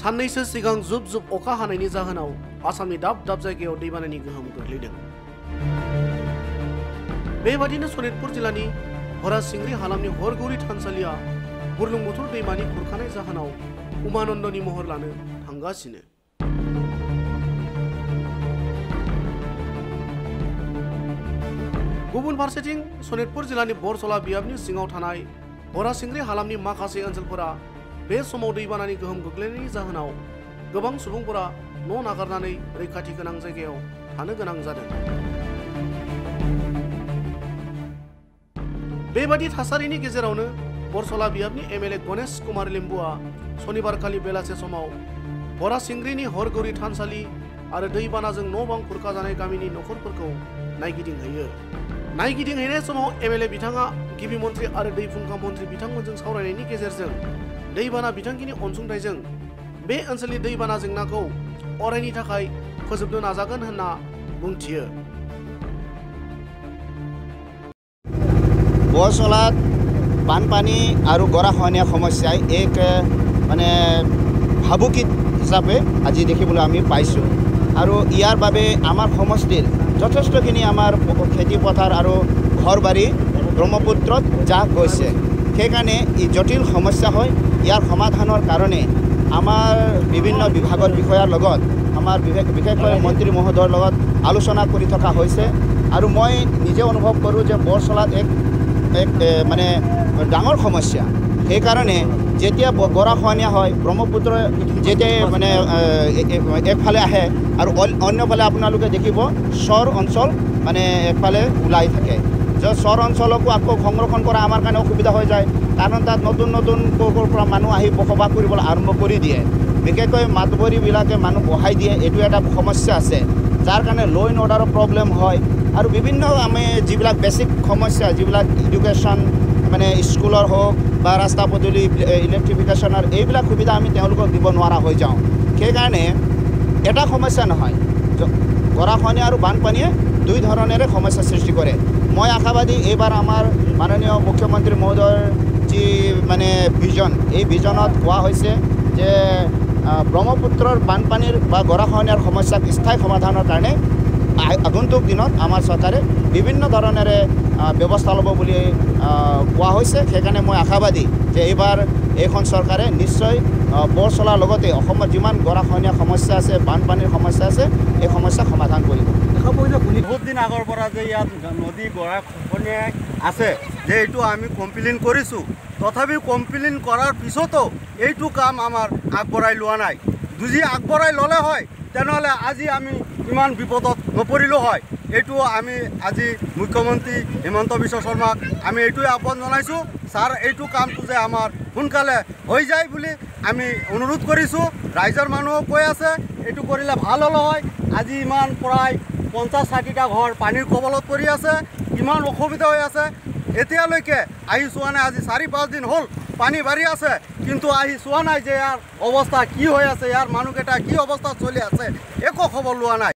साननैसो सिगां जुब जुब अखा हानायनि जाहोनाव आसामनि दाब दाब जायगायाव दैबानानि गोहोम गोग्लैदों। बेबादिनो सनितपुर जिल्लानि हरासिंग्रि हालामनि हरगौरी थानसालिया बुरलुंबुथुर दैमानि खुरखानाय जाहोनाव उमानन्दनि महर लानो थांगासिनो। गुबुन फारसेथिं सनितपुर जिल्लानि बरसला बियाबनि सिङाव थानाय हरासिंग्रि हालामनि माखासे ओनसोलफोरा बे समाव दैबानानि गोहोम गोग्लैनायनि जाहोनाव गोबां सुबुंफोरा न' नागारनानै रैखाथि गोनां जायगायाव थानो गोनां जादों। बेबादि थासारिनि गेजेरावनो बरसला बियाबनि एमएलए गणेश कुमार लिम्बुआ सनिबारखालि बेलासे समाव हरासिंग्रिनि हरगौरी थानसालि आरो दैबानाजों न' बां खुरखाजानाय गामिनि नखरफोरखौ नायगिदिंहैयो। नायगिदिंहैनाय समाव एमएलए बिथाङा गिबि मन्त्रि आरो दै फुंखा मन्त्रि बिथांमोनजों सावरायनायनि गेजेरजों दैबाना बिथांखिनि अनसुंथाइजों बे ओनसोलनि दैबाना जेंनाखौ अरायनि थाखाय फोजोबनो नाजागोन होनना बुंथियो। बरसलात बानपानी और गराखहनीया समस्याय एक माने भाबुकी हिसापे आज देखिबले आमी पाइছো और यार बारे आमार समष्टिर যথেষ্টখিনি आमार खेती पथार और घर बाड़ी ब्रह्मपुत्रत जा गई সেইকাৰণে এই জটিল সমস্যা হয়। ইয়াৰ সমাধানৰ কাৰণে আমাৰ বিভিন্ন বিভাগৰ বিষয়াৰ লগত আমাৰ বিশেষকৈ মন্ত্ৰী মহোদয়ৰ লগত আলোচনা কৰি থকা হৈছে আৰু মই নিজে অনুভৱ কৰোঁ যে বৰসলাত এক মানে ডাঙৰ সমস্যা। সেইকাৰণে যেতিয়া গৰাখহনীয়া হয় ব্ৰহ্মপুত্ৰ যেতিয়া মানে একফালে আহে আৰু অন্যফালে আপোনালোকে দেখিব চৰ অঞ্চল মানে একফালে ওলাই থাকে। চৰ অঞ্চলকো আকৌ সংৰক্ষণ কৰা আমাৰ কাৰণে অসুবিধা হৈ যায়, কাৰণ তাত নতুন নতুন ক'ৰ পৰা মানুহ আহি বসবাস কৰিবলৈ আৰম্ভ কৰি দিয়ে। বিশেষকৈ মাতবৰীবিলাকে মানুহ বহাই দিয়ে, এইটো এটা সমস্যা আছে, যাৰ কাৰণে ল' এণ্ড অৰ্ডাৰৰ প্ৰব্লেম হয়। আৰু বিভিন্ন আমি যিবিলাক বেছিক সমস্যা যিবিলাক এডুকেশ্যন মানে স্কুলৰ হওক বা ৰাস্তা পদূলি ইলেক্ট্ৰিফিকেশ্যনৰ এইবিলাক সুবিধা আমি তেওঁলোকক দিব নোৱাৰা হৈ যাওঁ। সেইকাৰণে এটা সমস্যা নহয়, গৰাখহনীয়া আৰু বানপানীয়ে দুই ধৰণেৰে সমস্যা সৃষ্টি কৰে। মই আশাবাদী এইবাৰ আমাৰ মাননীয় মুখ্যমন্ত্ৰী মহোদয়ৰ যি মানে ভিজন, এই ভিজনত কোৱা হৈছে যে ব্ৰহ্মপুত্ৰৰ বানপানীৰ বা গৰাখহনীয়াৰ সমস্যাক স্থায়ী সমাধানৰ কাৰণে আগন্তুক দিনত আমাৰ চৰকাৰে বিভিন্ন ধৰণেৰে ব্যৱস্থা ল'ব বুলি কোৱা হৈছে। সেইকাৰণে মই আশাবাদী যে এইবাৰ এইখন চৰকাৰে নিশ্চয় বৰসলাৰ লগতে অসমত যিমান গৰাখহনীয়া সমস্যা আছে, বানপানীৰ সমস্যা আছে, এই সমস্যা সমাধান কৰিব। বহুত দিন আগৰ পৰা যে ইয়াত নদী গৰাখহনীয়া আছে যে এইটো আমি কমপ্লেইন কৰিছোঁ, তথাপিও কমপ্লেইন কৰাৰ পিছতো এইটো কাম আমাৰ আগবঢ়াই লোৱা নাই। যদি আগবঢ়াই ল'লে হয় তেনেহ'লে আজি আমি ইমান বিপদত নপৰিলোঁ হয়। এইটো আমি আজি মুখ্যমন্ত্ৰী হিমন্ত বিশ্ব শৰ্মাক আমি এইটোৱে আহ্বান জনাইছোঁ, ছাৰ এইটো কামটো যে আমাৰ সোনকালে হৈ যায় বুলি আমি অনুৰোধ কৰিছোঁ। ৰাইজৰ মানুহো কৈ আছে এইটো কৰিলে ভাল হ'ল হয়। আজি ইমান প্ৰায় 50-60টা ঘৰ পানীৰ কবলত পৰি আছে, ইমান অসুবিধা হৈ আছে। এতিয়ালৈকে আহি চোৱা নাই, আজি 4-5 দিন হ'ল পানী বাঢ়ি আছে, কিন্তু আহি চোৱা নাই যে ইয়াৰ অৱস্থা কি হৈ আছে, ইয়াৰ মানুহকেইটা কি অৱস্থাত চলি আছে, একো খবৰ লোৱা নাই।